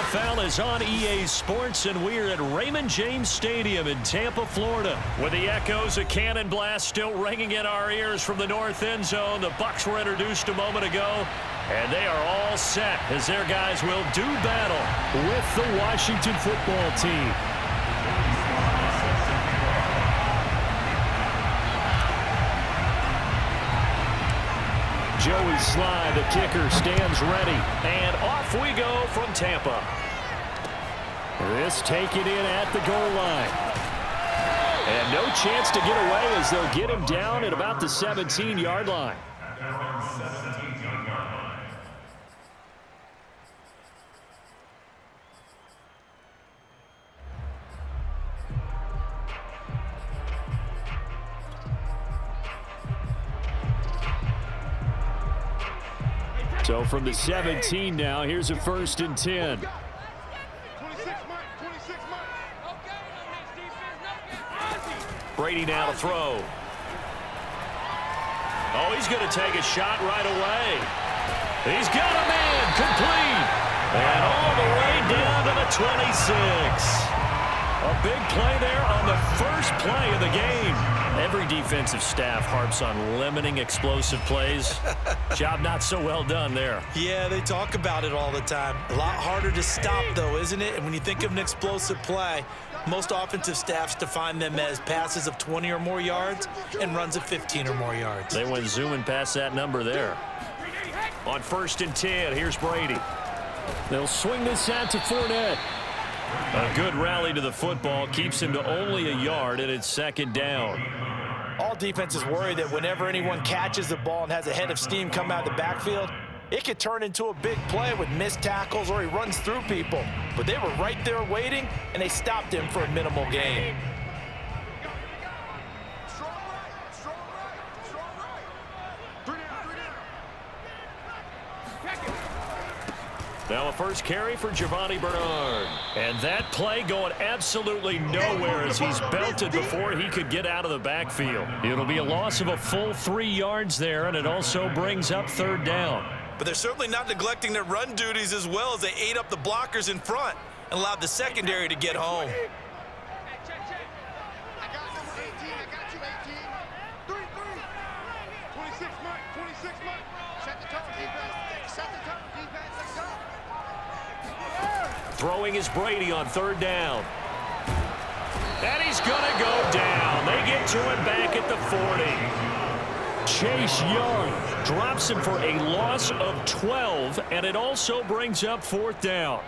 NFL is on EA Sports, and we're at Raymond James Stadium in Tampa, Florida. With the echoes of Cannon Blast still ringing in our ears from the north end zone, the Bucs were introduced a moment ago, and they are all set as their guys will do battle with the Washington football team. Joey Sly, the kicker, stands ready. And off we go from Tampa. This taken in at the goal line. And no chance to get away as they'll get him down at about the 17-yard line. So from the 17 now, here's a 1st and 10. Brady now to throw. Oh, he's going to take a shot right away. He's got a man complete. And all the way down to the 26. A big play there on the first play of the game. Every defensive staff harps on limiting explosive plays. Job not so well done there. Yeah, they talk about it all the time. A lot harder to stop, though, isn't it? And when you think of an explosive play, most offensive staffs define them as passes of 20 or more yards and runs of 15 or more yards. They went zooming past that number there. On 1st and 10, here's Brady. They'll swing this out to Fournette. A good rally to the football keeps him to only a yard, and it's 2nd down. All defenses worry that whenever anyone catches the ball and has a head of steam come out of the backfield, it could turn into a big play with missed tackles or he runs through people. But they were right there waiting, and they stopped him for a minimal gain. Now a first carry for Giovanni Bernard. And that play going absolutely nowhere as he's belted before he could get out of the backfield. It'll be a loss of a full 3 yards there, and it also brings up 3rd down. But they're certainly not neglecting their run duties as well as they ate up the blockers in front and allowed the secondary to get home. Throwing is Brady on 3rd down. And he's going to go down. They get to him back at the 40. Chase Young drops him for a loss of 12, and it also brings up 4th down.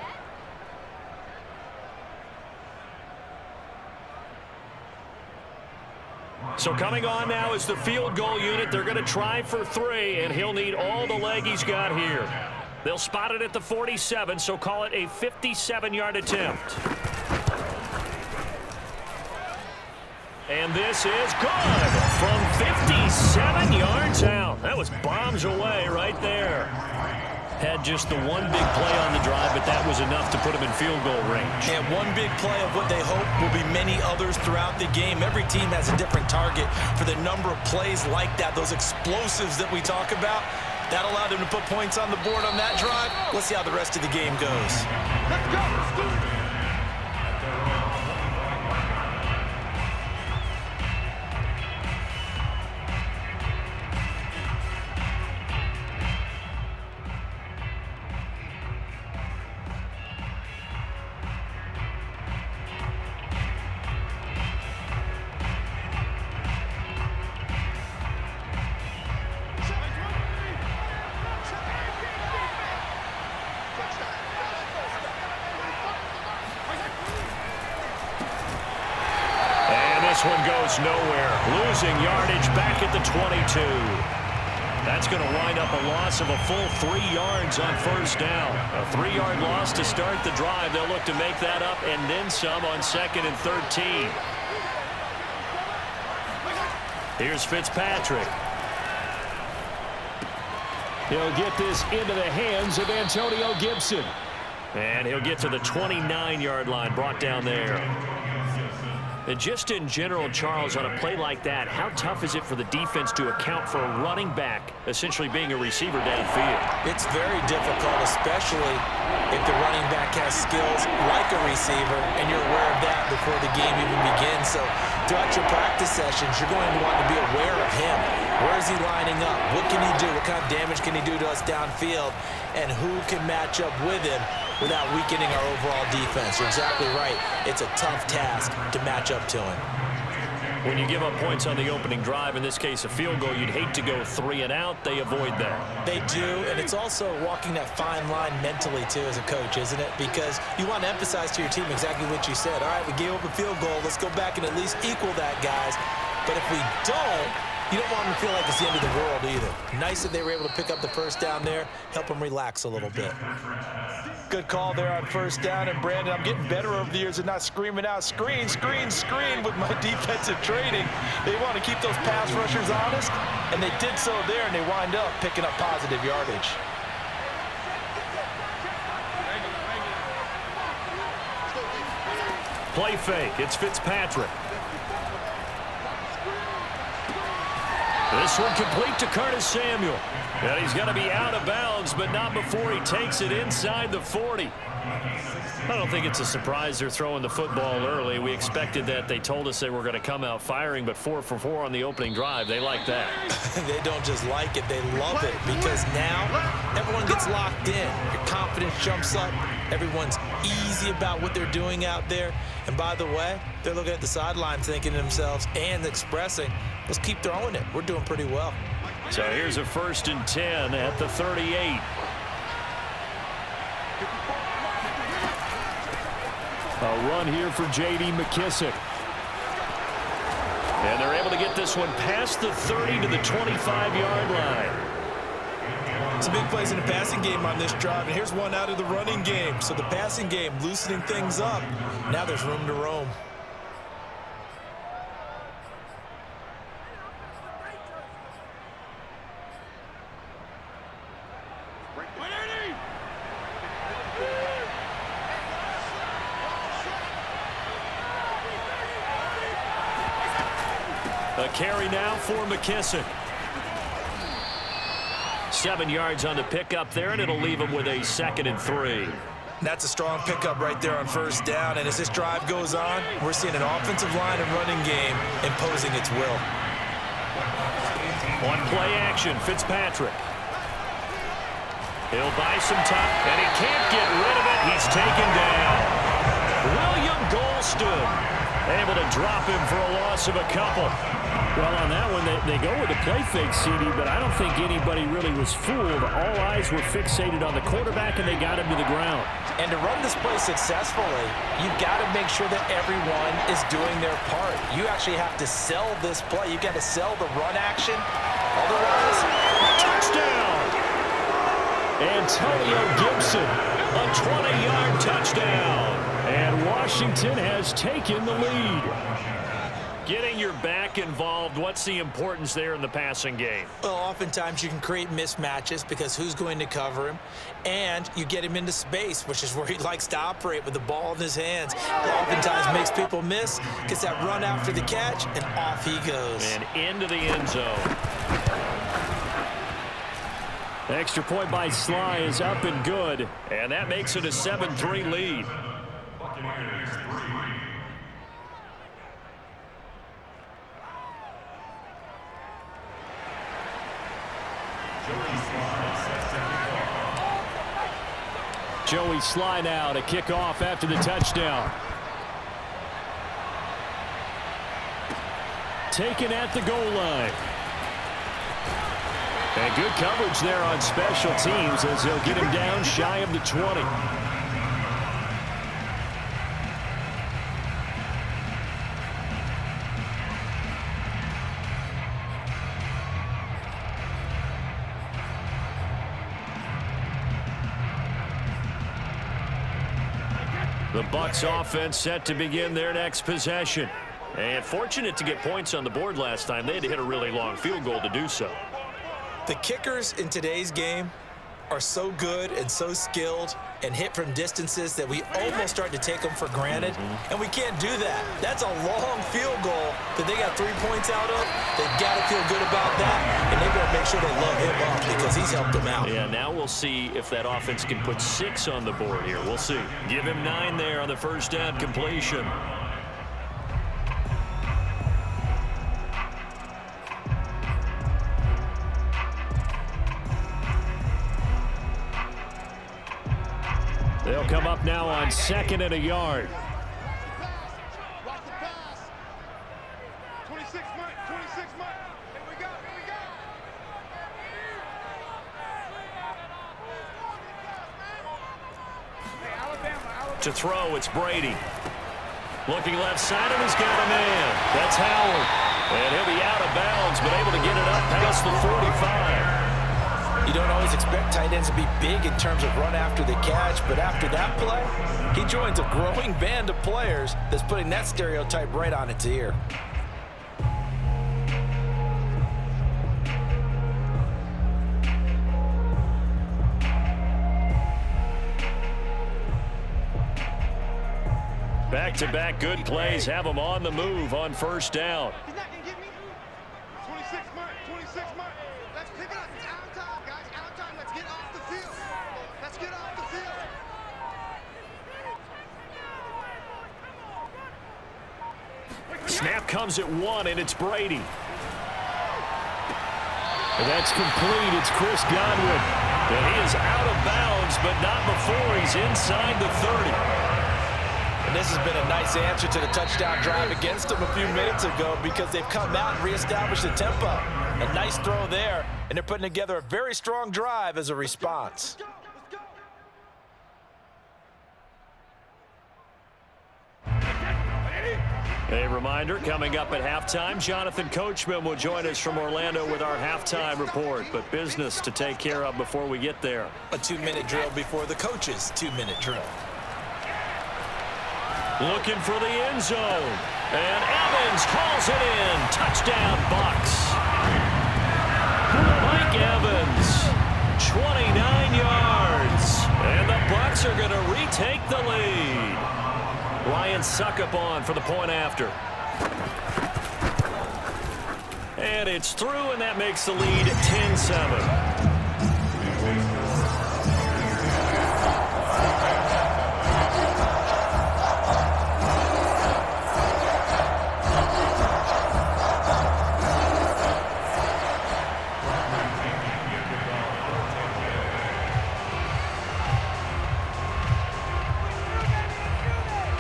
So coming on now is the field goal unit. They're going to try for 3, and he'll need all the leg he's got here. They'll spot it at the 47, so call it a 57-yard attempt. And this is good from 57 yards out. That was bombs away right there. Had just the one big play on the drive, but that was enough to put him in field goal range. And one big play of what they hope will be many others throughout the game. Every team has a different target for the number of plays like that, those explosives that we talk about. That allowed him to put points on the board on that drive. Let's see how the rest of the game goes. Let's go. Let's do it. This one goes nowhere. Losing yardage back at the 22. That's going to wind up a loss of a full 3 yards on 1st down. A 3-yard loss to start the drive. They'll look to make that up and then some on 2nd and 13. Here's Fitzpatrick. He'll get this into the hands of Antonio Gibson. And he'll get to the 29-yard line, brought down there. And just in general, Charles, on a play like that, how tough is it for the defense to account for a running back essentially being a receiver downfield? It's very difficult, especially if the running back has skills like a receiver, and you're aware of that before the game even begins. So throughout your practice sessions, you're going to want to be aware of him. Where is he lining up? What can he do? What kind of damage can he do to us downfield? And who can match up with him without weakening our overall defense? You're exactly right. It's a tough task to match up to him. When you give up points on the opening drive, in this case a field goal, you'd hate to go 3 and out. They avoid that. They do, and it's also walking that fine line mentally, too, as a coach, isn't it? Because you want to emphasize to your team exactly what you said. All right, we gave up a field goal. Let's go back and at least equal that, guys. But if we don't, you don't want them to feel like it's the end of the world either. Nice that they were able to pick up the first down there, help them relax a little bit. Good call there on first down. And, Brandon, I'm getting better over the years at not screaming out, screen, screen, screen with my defensive training. They want to keep those pass rushers honest, and they did so there, and they wind up picking up positive yardage. Play fake. It's Fitzpatrick. This one complete to Curtis Samuel. And he's going to be out of bounds, but not before he takes it inside the 40. I don't think it's a surprise they're throwing the football early. We expected that. They told us they were going to come out firing, but 4 for 4 on the opening drive. They like that. They don't just like it, they love it, because now everyone gets locked in. Your confidence jumps up. Everyone's easy about what they're doing out there. And by the way, they're looking at the sideline thinking to themselves and expressing, let's keep throwing it. We're doing pretty well. So here's a 1st and 10 at the 38. A run here for J.D. McKissick. And they're able to get this one past the 30 to the 25-yard line. Some big plays in the passing game on this drive, and here's one out of the running game. So the passing game loosening things up. Now there's room to roam. A carry now for McKissick. 7 yards on the pickup there, and it'll leave him with a 2nd and 3. That's a strong pickup right there on first down. And as this drive goes on, we're seeing an offensive line and running game imposing its will. On play action, Fitzpatrick. He'll buy some time, and he can't get rid of it. He's taken down. William Golston able to drop him for a loss of a couple. Well, on that one, they go with the play fake, CD, but I don't think anybody really was fooled. All eyes were fixated on the quarterback, and they got him to the ground. And to run this play successfully, you've got to make sure that everyone is doing their part. You actually have to sell this play. You've got to sell the run action. Otherwise, touchdown! Antonio Gibson, a 20-yard touchdown. And Washington has taken the lead. Getting your back involved, what's the importance there in the passing game? Well, oftentimes you can create mismatches because who's going to cover him? And you get him into space, which is where he likes to operate with the ball in his hands. It oftentimes makes people miss, gets that run after the catch, and off he goes. And into the end zone. The extra point by Sly is up and good, and that makes it a 7-3 lead. Joey Sly now to kick off after the touchdown. Taken at the goal line. And good coverage there on special teams as they'll get him down shy of the 20. The Bucs offense set to begin their next possession. And fortunate to get points on the board last time. They had to hit a really long field goal to do so. The kickers in today's game are so good and so skilled and hit from distances that we almost start to take them for granted, and we can't do that. That's a long field goal that they got 3 points out of. They've got to feel good about that, and they better make sure they love him up because he's helped them out. Yeah, now we'll see if that offense can put 6 on the board here. We'll see. Give him 9 there on the first down completion. They'll come up now on 2nd and a yard. Watch the pass. 26 months. 26 months. Here we go. Here we go. Hey, Alabama. To throw, it's Brady. Looking left side, and he's got a man. That's Howard. And he'll be out of bounds, but able to get it up past the 45. You don't always expect tight ends to be big in terms of run after the catch, but after that play, he joins a growing band of players that's putting that stereotype right on its ear. Back-to-back good plays have them on the move on first down. He's not going to get me. 26 months. 26 months. Let's pick it up. It's out of time, guys. Out of time. Let's get off the field. Let's get off the field. Snap comes at 1, and it's Brady. And that's complete. It's Chris Godwin. And he is out of bounds, but not before he's inside the 30. And this has been a nice answer to the touchdown drive against them a few minutes ago because they've come out and reestablished the tempo. A nice throw there, and they're putting together a very strong drive as a response. A reminder, coming up at halftime, Jonathan Coachman will join us from Orlando with our halftime report, but business to take care of before we get there. A 2-minute drill before the coach's 2-minute drill. Looking for the end zone. And Evans hauls it in. Touchdown, Bucs. Mike Evans, 29 yards. And the Bucs are going to retake the lead. Ryan Succop for the point after. And it's through, and that makes the lead 10-7.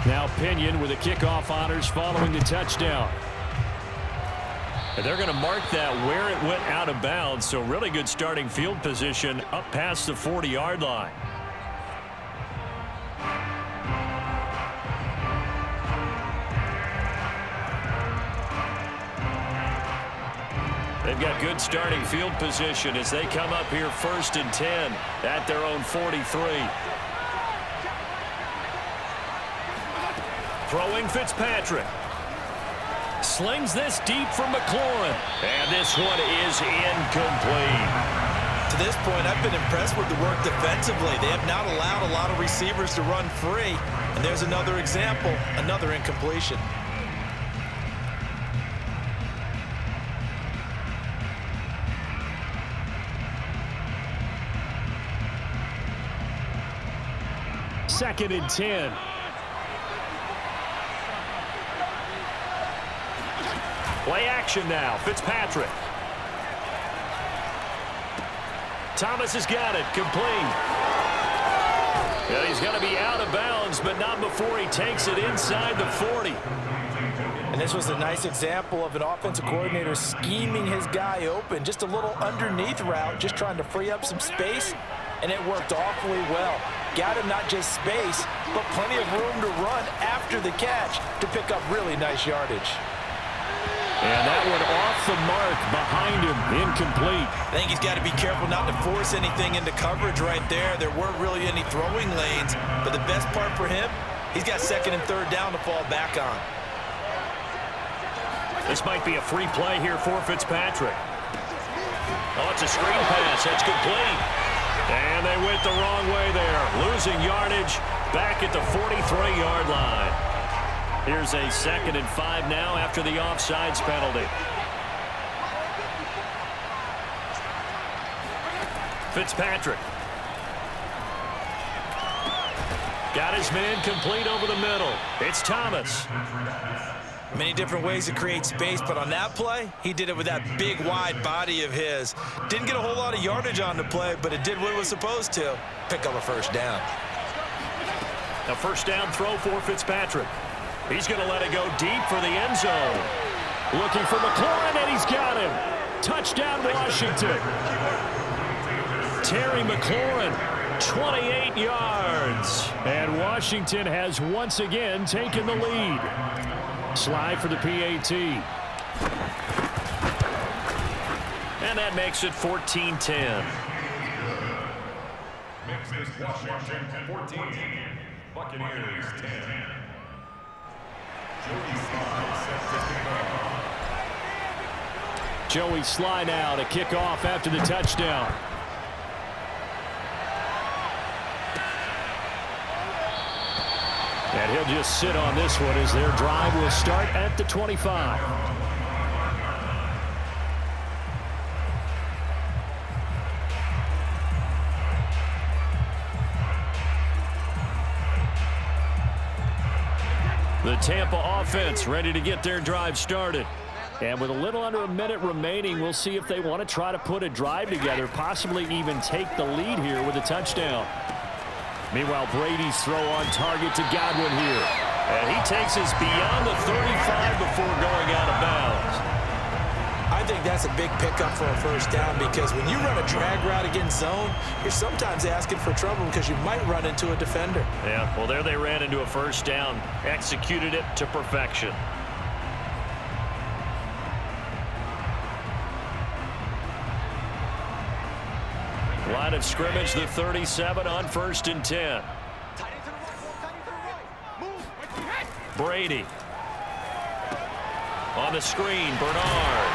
Now Pinion with the kickoff honors following the touchdown. And they're going to mark that where it went out of bounds, so really good starting field position up past the 40-yard line. They've got good starting field position as they come up here 1st and 10 at their own 43. Throwing Fitzpatrick. Slings this deep from McLaurin. And this one is incomplete. To this point, I've been impressed with the work defensively. They have not allowed a lot of receivers to run free. And there's another example, another incompletion. Second and 10. Play action now. Fitzpatrick. Thomas has got it. Complete. And he's going to be out of bounds, but not before he takes it inside the 40. And this was a nice example of an offensive coordinator scheming his guy open. Just a little underneath route, just trying to free up some space, and it worked awfully well. Got him not just space, but plenty of room to run after the catch to pick up really nice yardage. And that one off the mark behind him, incomplete. I think he's got to be careful not to force anything into coverage right there. There weren't really any throwing lanes, but the best part for him, he's got 2nd and 3rd down to fall back on. This might be a free play here for Fitzpatrick. Oh, it's a screen pass. That's complete. And they went the wrong way there, losing yardage back at the 43-yard line. Here's a 2nd and 5 now after the offsides penalty. Fitzpatrick. Got his man complete over the middle. It's Thomas. Many different ways to create space, but on that play, he did it with that big, wide body of his. Didn't get a whole lot of yardage on the play, but it did what it was supposed to. Pick up a first down. A first down throw for Fitzpatrick. He's going to let it go deep for the end zone. Looking for McLaurin, and he's got him. Touchdown, Washington. Terry McLaurin, 28 yards. And Washington has once again taken the lead. Slide for the PAT. And that makes it 14-10. Makes this Washington 14, Buccaneers 10. Joey Sly now to kick off after the touchdown. And he'll just sit on this one as their drive will start at the 25. The Tampa offense ready to get their drive started. And with a little under a minute remaining, we'll see if they want to try to put a drive together, possibly even take the lead here with a touchdown. Meanwhile, Brady's throw on target to Godwin here. And he takes us beyond the 35 before going out of bounds. I think that's a big pickup for a first down because when you run a drag route against zone, you're sometimes asking for trouble because you might run into a defender. Yeah, well, there they ran into a first down, executed it to perfection. Line of scrimmage, the 37 on 1st and 10. Brady. On the screen, Bernard.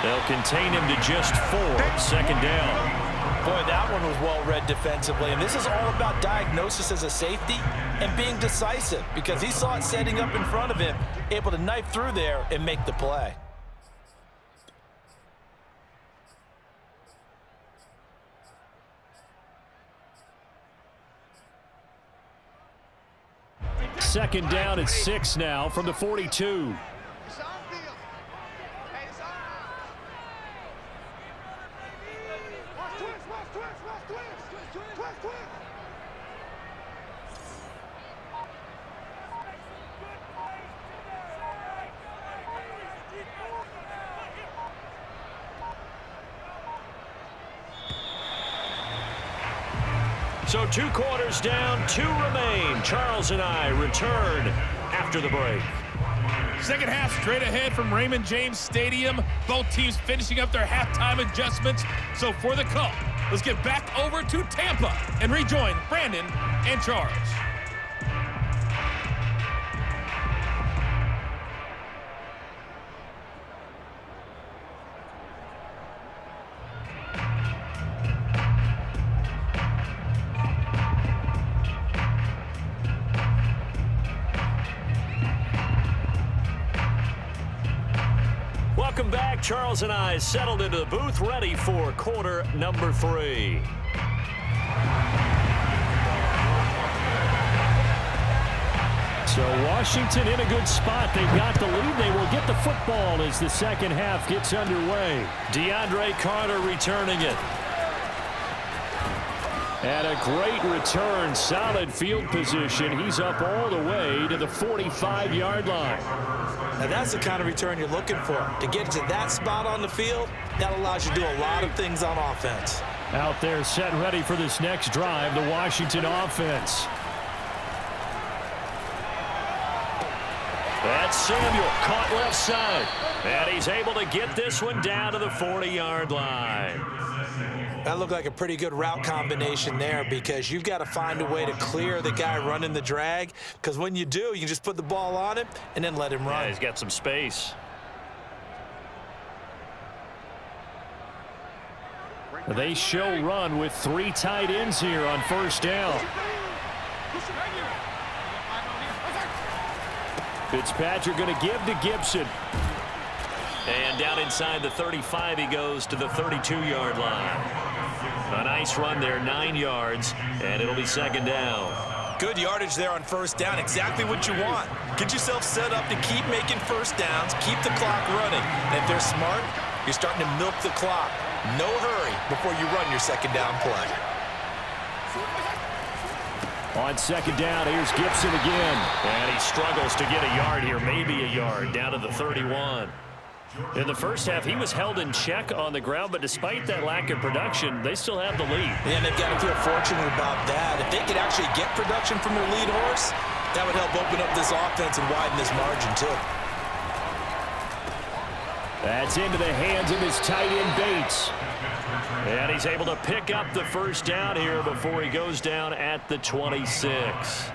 They'll contain him to just 4. 2nd down. Boy, that one was well read defensively, and this is all about diagnosis as a safety and being decisive because he saw it setting up in front of him, able to knife through there and make the play. Second down at 6 now from the 42. So 2 quarters down, 2 remain. Charles and I return after the break. Second half straight ahead from Raymond James Stadium. Both teams finishing up their halftime adjustments. So for the call, let's get back over to Tampa and rejoin Brandon and Charles. Welcome back. Charles and I settled into the booth, ready for quarter number 3. So Washington in a good spot. They've got the lead. They will get the football as the second half gets underway. DeAndre Carter returning it. And a great return, solid field position. He's up all the way to the 45-yard line. Now that's the kind of return you're looking for. To get to that spot on the field, that allows you to do a lot of things on offense. Out there set ready for this next drive, the Washington offense. That's Samuel, caught left side. And he's able to get this one down to the 40-yard line. That looked like a pretty good route combination there because you've got to find a way to clear the guy running the drag, because when you do, you can just put the ball on him and then let him run. Yeah, he's got some space. They show run with 3 tight ends here on first down. Fitzpatrick going to give to Gibson. And down inside the 35, he goes to the 32-yard line. A nice run there, 9 yards, and it'll be second down. Good yardage there on first down, exactly what you want. Get yourself set up to keep making first downs, keep the clock running. And if they're smart, you're starting to milk the clock. No hurry before you run your second down play. On second down, here's Gibson again. And he struggles to get a yard here, maybe a yard, down to the 31. In the first half, he was held in check on the ground, but despite that lack of production, they still have the lead. And they've got to feel fortunate about that. If they could actually get production from their lead horse, that would help open up this offense and widen this margin, too. That's into the hands of his tight end, Bates. And he's able to pick up the first down here before he goes down at the 26.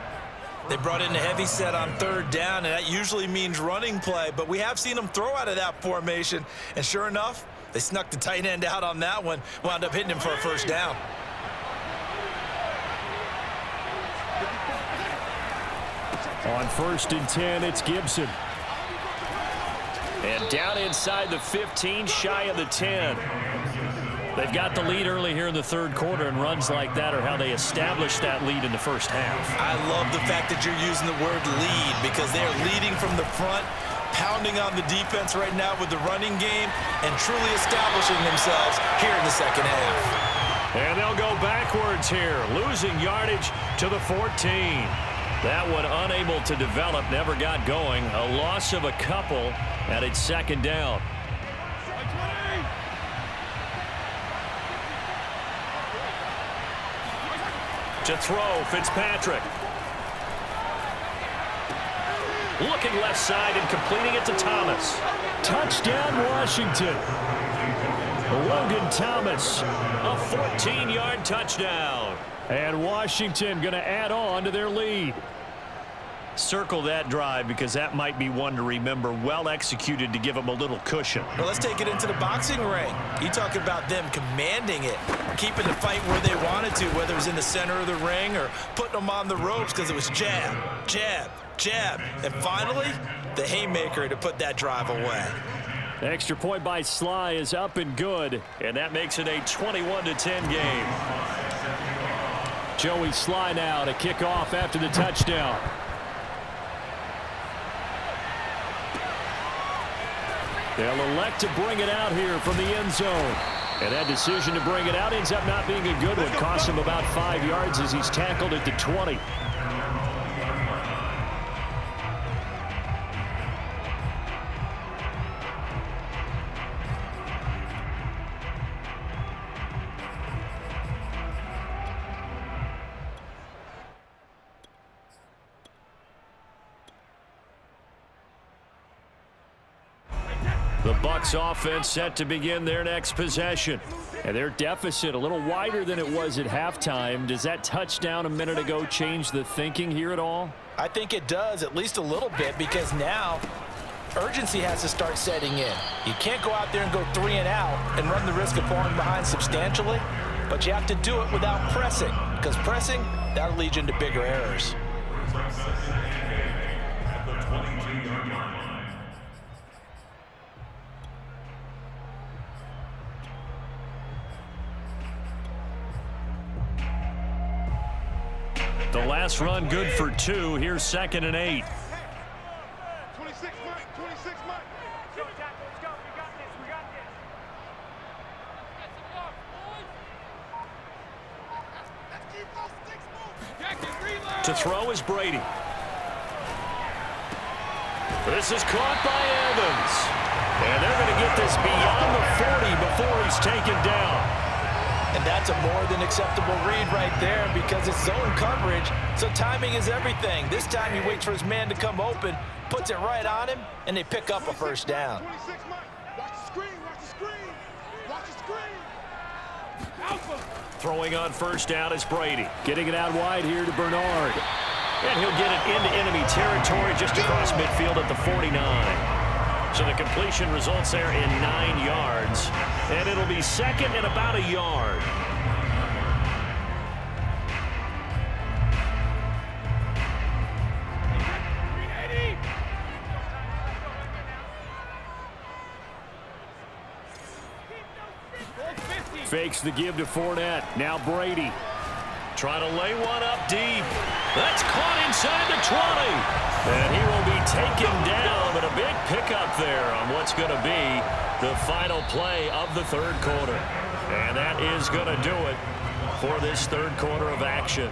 They brought in a heavy set on third down, and that usually means running play. But we have seen them throw out of that formation. And sure enough, they snuck the tight end out on that one, wound up hitting him for a first down. On 1st and 10, it's Gibson. And down inside the 15, shy of the 10. They've got the lead early here in the third quarter, and runs like that are how they establish that lead in the first half. I love the fact that you're using the word lead, because they're leading from the front, pounding on the defense right now with the running game, and truly establishing themselves here in the second half. And they'll go backwards here, losing yardage to the 14. That one unable to develop, never got going. A loss of a couple, and it's second down. To throw, Fitzpatrick. Looking left side and completing it to Thomas. Touchdown, Washington. Logan Thomas, a 14-yard touchdown. And Washington going to add on to their lead. Circle that drive, because that might be one to remember. Well executed to give them a little cushion. Well, let's take it into the boxing ring. You talk about them commanding it, keeping the fight where they wanted to, whether it was in the center of the ring or putting them on the ropes, because it was jab, jab, jab. And finally, the haymaker to put that drive away. The extra point by Sly is up and good, and that makes it a 21-10 game. Joey Sly now to kick off after the touchdown. They'll elect to bring it out here from the end zone. And that decision to bring it out ends up not being a good one. Costs him about 5 yards as he's tackled at the 20. The Bucs offense set to begin their next possession. And their deficit a little wider than it was at halftime. Does that touchdown a minute ago change the thinking here at all? I think it does, at least a little bit, because now urgency has to start setting in. You can't go out there and go 3 and out and run the risk of falling behind substantially, but you have to do it without pressing, because pressing, that'll lead you into bigger errors. The last run good for 2. Here's 2nd and 8. 26 Mike, 26 Mike. Go, Jack, let's go. We got this. We got this. To throw is Brady. This is caught by Evans. And they're going to get this beyond the 40 before he's taken down. And that's a more than acceptable read right there, because it's zone coverage, so timing is everything. This time he waits for his man to come open, puts it right on him, and they pick up a first down. 26 Mike. Watch the screen, watch the screen. Watch the screen. Alpha. Throwing on first down is Brady. Getting it out wide here to Bernard. And he'll get it into enemy territory just across midfield at the 49. So the completion results there in 9 yards. and it'll be second and about a yard. Fakes the give to Fournette. Now Brady. Trying to lay one up deep. That's caught inside the 20. And he will be taken down, but a big pickup there on what's going to be the final play of the third quarter. And that is going to do it for this third quarter of action.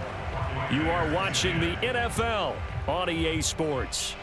You are watching the NFL on EA Sports.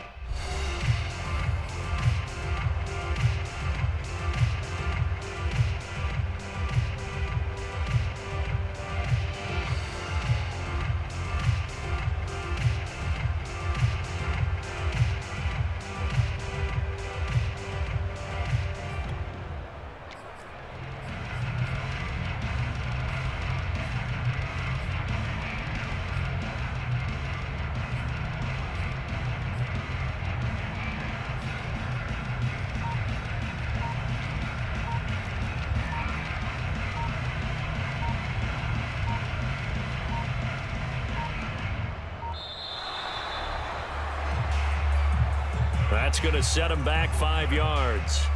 That's going to set him back 5 yards.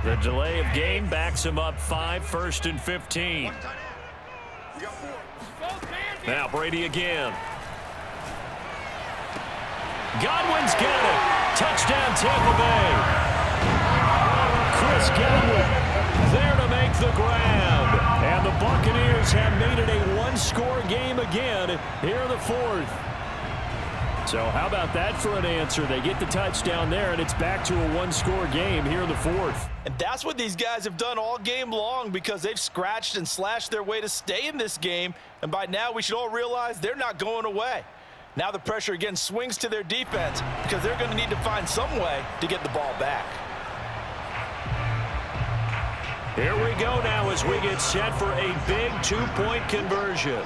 The delay of game backs him up 5, 1st and 15. Now Brady again. Godwin's got it. Touchdown Tampa Bay. Chris Godwin there to make the grab. And the Buccaneers have made it a one-score game again here in the fourth. So how about that for an answer? They get the touchdown there, and it's back to a one-score game here in the fourth. And that's what these guys have done all game long, because they've scratched and slashed their way to stay in this game. And by now, we should all realize they're not going away. Now the pressure again swings to their defense, because they're going to need to find some way to get the ball back. Here we go now as we get set for a big two-point conversion.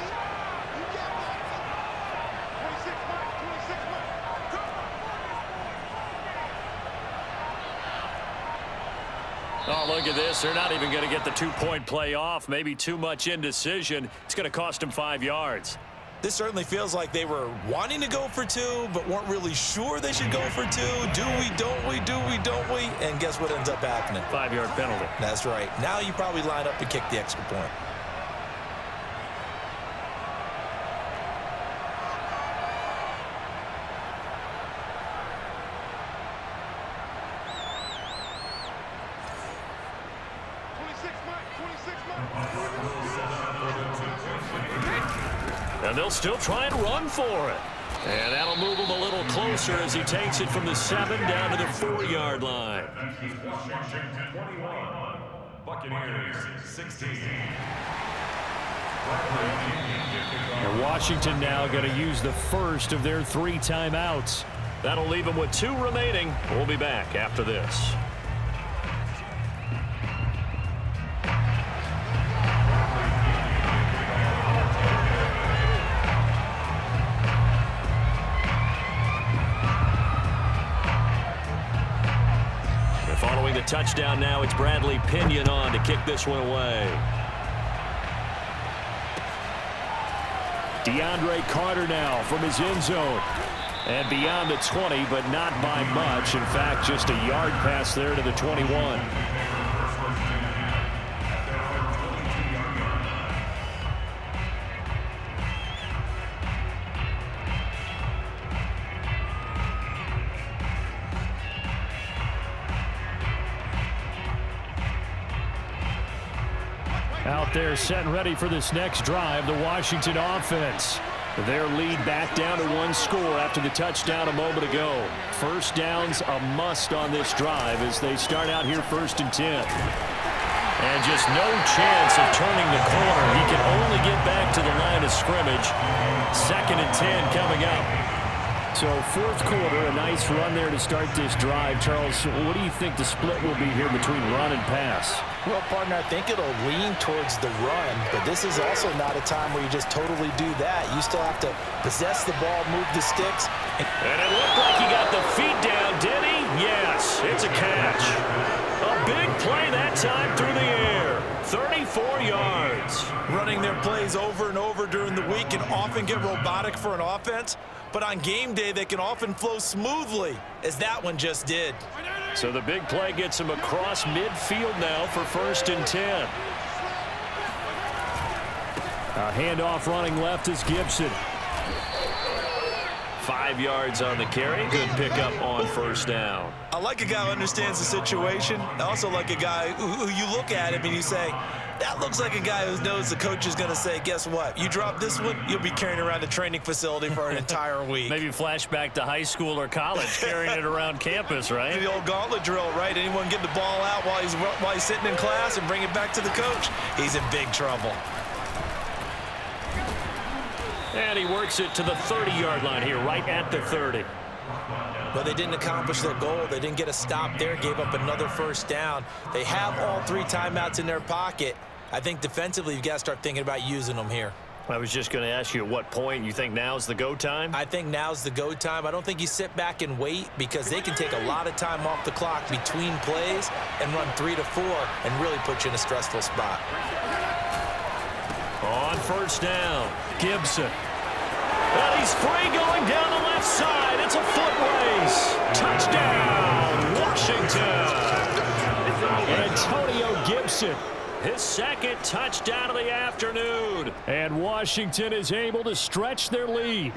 Oh, look at this. They're not even going to get the two-point play off. Maybe too much indecision. It's going to cost them 5 yards. This certainly feels like they were wanting to go for 2, but weren't really sure they should go for 2. Do we, don't we, do we, don't we? And guess what ends up happening? 5-yard penalty. That's right. Now you probably line up and kick the extra point. And they'll still try and run for it. And that'll move him a little closer as he takes it from the 7 down to the 4-yard line. Buccaneers 16. And Washington now going to use the first of their 3 timeouts. That'll leave them with 2 remaining. We'll be back after this. Following the touchdown now, it's Bradley Pinion on to kick this one away. DeAndre Carter now from his end zone. And beyond the 20, but not by much. In fact, just a yard pass there to the 21. Out there set and ready for this next drive, the Washington offense. Their lead back down to 1 score after the touchdown a moment ago. First down's a must on this drive as they start out here 1st and 10. And just no chance of turning the corner. He can only get back to the line of scrimmage. 2nd and 10 coming up. So 4th quarter, a nice run there to start this drive. Charles, what do you think the split will be here between run and pass? Well, partner, I think it'll lean towards the run, but this is also not a time where you just totally do that. You still have to possess the ball, move the sticks. And it looked like he got the feet down, did he? Yes, it's a catch. A big play that time through the air. 34 yards. Running their plays over and over during the week can often get robotic for an offense, but on game day they can often flow smoothly, as that one just did. So the big play gets him across midfield now for 1st and 10. A handoff running left is Gibson. 5 yards on the carry. Good pickup on 1st down. I like a guy who understands the situation. I also like a guy who you look at him and you say, that looks like a guy who knows the coach is going to say, guess what? You drop this one, you'll be carrying around the training facility for an entire week. Maybe flashback to high school or college, carrying it around campus, right? The old gauntlet drill, right? Anyone get the ball out while he's sitting in class and bring it back to the coach, he's in big trouble. And he works it to the 30-yard line here, right at the 30. But they didn't accomplish their goal. They didn't get a stop there, gave up another 1st down. They have all 3 timeouts in their pocket. I think defensively you've got to start thinking about using them here. I was just going to ask you at what point you think now's the go time? I think now's the go time. I don't think you sit back and wait, because they can take a lot of time off the clock between plays and run 3 to 4 and really put you in a stressful spot. On 1st down, Gibson. And he's free going down the left side. It's a foot race. Touchdown, Washington. Antonio Gibson, his 2nd touchdown of the afternoon. And Washington is able to stretch their lead.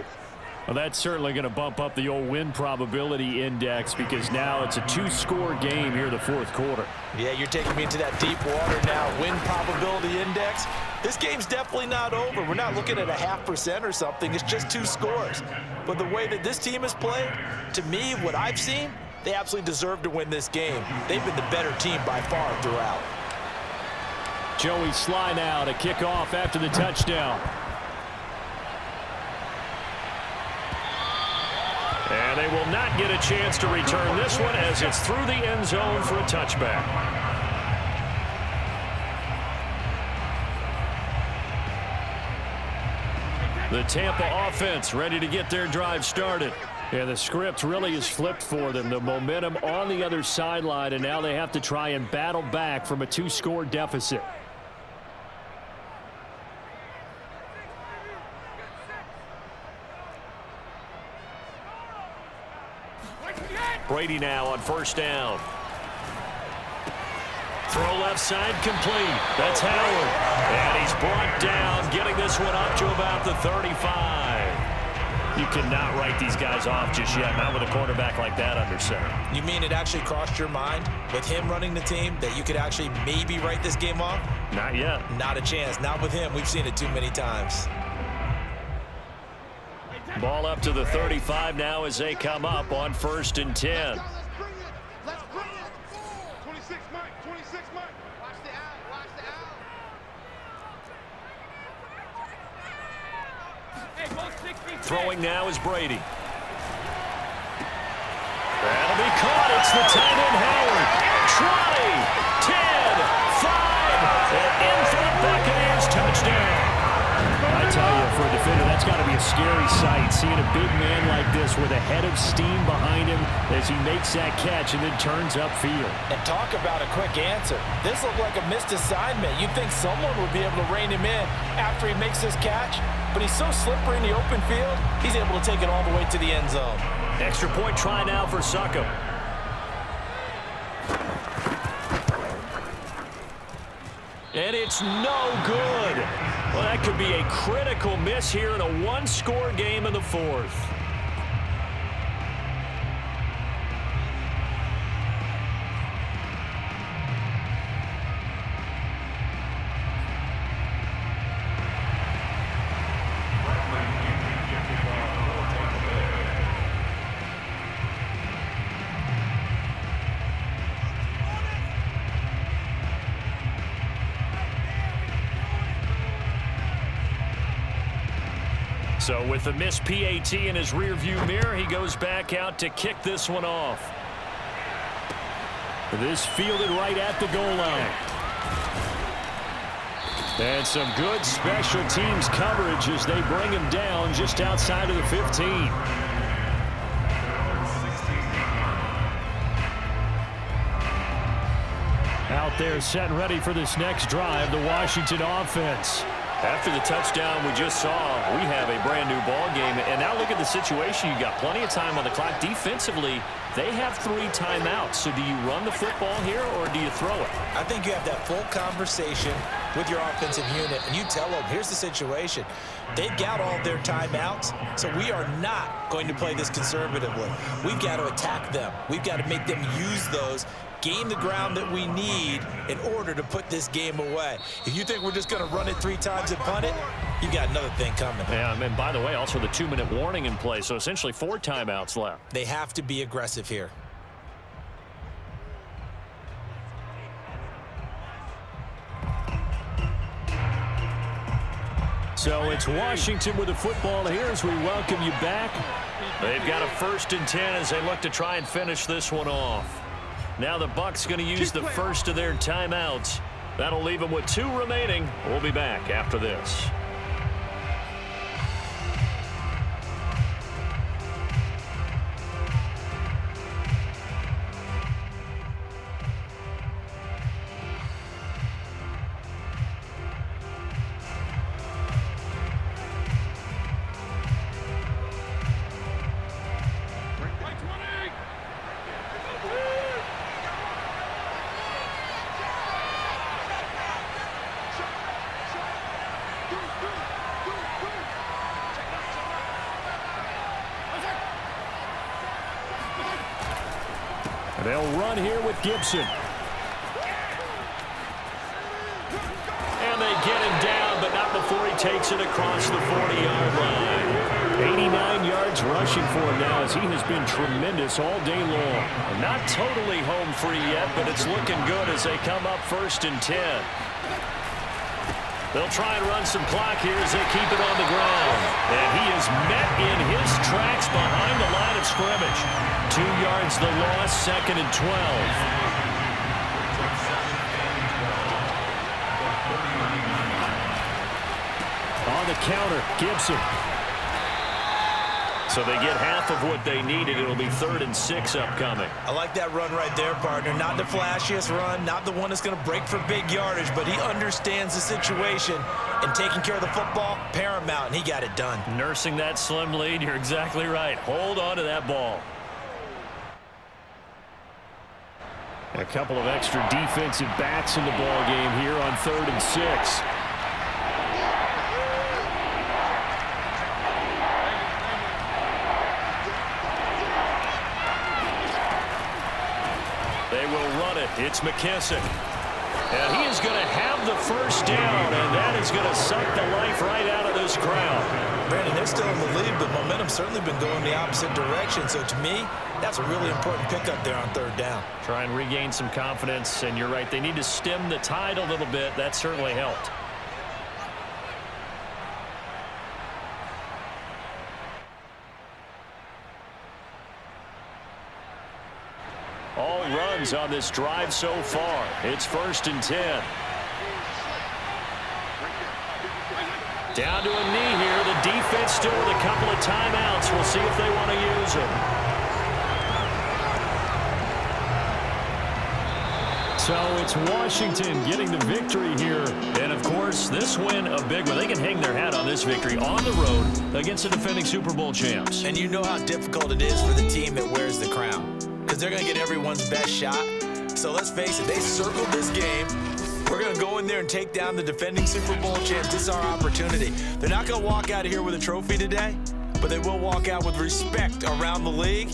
Well, that's certainly going to bump up the old win probability index, because now it's a 2-score game here in the 4th quarter. Yeah, you're taking me into that deep water now. Win probability index. This game's definitely not over. We're not looking at a 0.5% or something. It's just 2 scores. But the way that this team has played, to me, what I've seen, they absolutely deserve to win this game. They've been the better team by far throughout. Joey Sly now to kick off after the touchdown. And they will not get a chance to return this one, as it's through the end zone for a touchback. The Tampa offense ready to get their drive started. And the script really is flipped for them. The momentum on the other sideline, and now they have to try and battle back from a 2-score deficit. Brady now on 1st down. Throw left side complete. That's Howard. And he's brought down, getting this one up to about the 35. You cannot write these guys off just yet, not with a quarterback like that under center. You mean it actually crossed your mind with him running the team that you could actually maybe write this game off? Not yet. Not a chance. Not with him. We've seen it too many times. Ball up to the 35 now as they come up on 1st and 10. Let's bring it. Let's bring it. 26 Mike. 26 Mike. Watch the out. Watch the out. Throwing now is Brady. That'll be caught. It's the tight end Howard. 20, 10, 5, and in for the Buccaneers touchdown. I tell you, for a defender, that's got to be a scary sight, seeing a big man like this with a head of steam behind him as he makes that catch and then turns upfield. And talk about a quick answer. This looked like a missed assignment. You'd think someone would be able to rein him in after he makes this catch, but he's so slippery in the open field, he's able to take it all the way to the end zone. Extra point try now for Succop. And it's no good. Well, that could be a critical miss here in a 1-score game in the 4th. So with the missed PAT in his rearview mirror, he goes back out to kick this one off. This fielded right at the goal line. And some good special teams coverage as they bring him down just outside of the 15. Out there set and ready for this next drive, the Washington offense. After the touchdown we just saw, we have a brand new ball game. And now look at the situation. You got plenty of time on the clock. Defensively, they have 3 timeouts. So do you run the football here or do you throw it? I think you have that full conversation with your offensive unit, and you tell them, here's the situation. They've got all their timeouts, so we are not going to play this conservatively. We've got to attack them. We've got to make them use those, gain the ground that we need in order to put this game away. If you think we're just going to run it 3 times and punt it, you got another thing coming. Yeah, and by the way, also the 2-minute warning in play, so essentially 4 timeouts left. They have to be aggressive here. So it's Washington with the football here as we welcome you back. They've got a 1st and 10 as they look to try and finish this one off. Now the Bucs going to use the first of their timeouts. That'll leave them with 2 remaining. We'll be back after this. They'll run here with Gibson. And they get him down, but not before he takes it across the 40-yard line. 89 yards rushing for him now as he has been tremendous all day long. Not totally home free yet, but it's looking good as they come up 1st and 10. They'll try and run some clock here as they keep it on the ground. And he is met in his tracks behind the line of scrimmage. 2 yards the loss, 2nd and 12. On the counter, Gibson. So they get half of what they needed. It'll be 3rd and 6 upcoming. I like that run right there, partner. Not the flashiest run, not the one that's going to break for big yardage, but he understands the situation, and taking care of the football, paramount, and he got it done. Nursing that slim lead, you're exactly right. Hold on to that ball. A couple of extra defensive backs in the ball game here on 3rd and 6. They will run it. It's McKissick. And he is going to have the 1st down, and that is going to suck the life right out of this crowd. Brandon, they're still in the lead, but momentum's certainly been going the opposite direction. So to me, that's a really important pickup there on 3rd down. Try and regain some confidence, and you're right. They need to stem the tide a little bit. That certainly helped. All runs on this drive so far. It's 1st and 10. Down to a knee here. The defense still with a couple of timeouts. We'll see if they want to use them. So it's Washington getting the victory here. And, of course, this win a big one. They can hang their hat on this victory on the road against the defending Super Bowl champs. And you know how difficult it is for the team that wears the crown, because they're going to get everyone's best shot. So let's face it, they circled this game. We're going to go in there and take down the defending Super Bowl champs. This is our opportunity. They're not going to walk out of here with a trophy today, but they will walk out with respect around the league.